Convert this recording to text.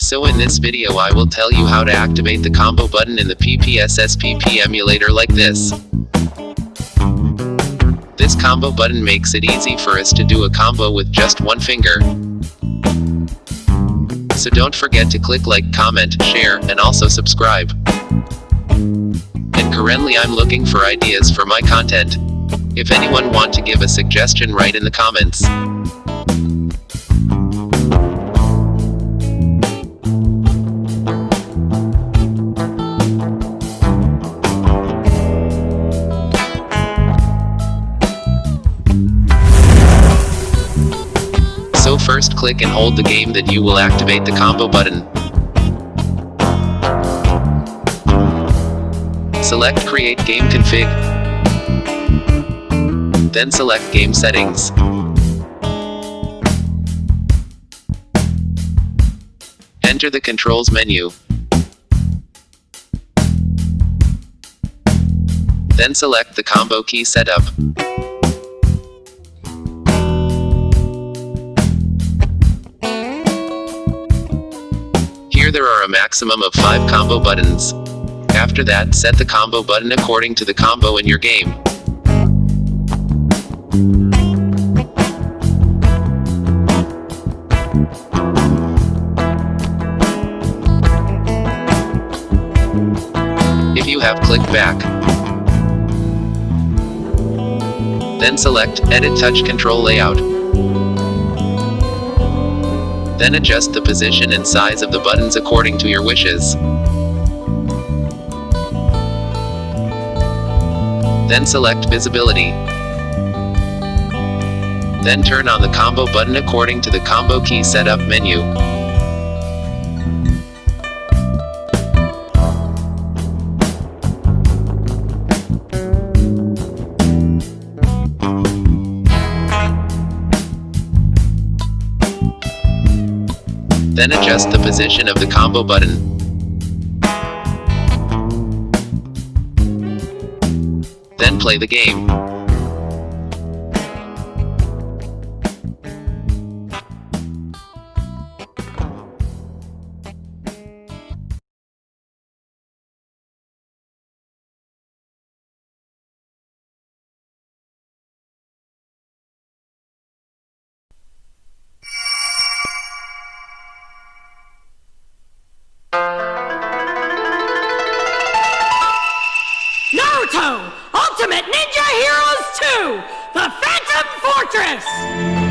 So in this video I will tell you how to activate the combo button in the PPSSPP emulator like this. This combo button makes it easy for us to do a combo with just one finger. So don't forget to click like, comment, share, and also subscribe. And currently I'm looking for ideas for my content. If anyone want to give a suggestion, write in the comments. So first click and hold the game that you will activate the combo button. Select Create Game Config. Then select Game Settings. Enter the Controls menu. Then select the combo key setup. Here there are a maximum of 5 combo buttons. After that, set the combo button according to the combo in your game. If you have clicked back, then select Edit Touch Control Layout. Then adjust the position and size of the buttons according to your wishes. Then select Visibility. Then turn on the combo button according to the combo key setup menu. Then adjust the position of the combo button. Then play the game. Ultimate Ninja Heroes 2! The Phantom Fortress!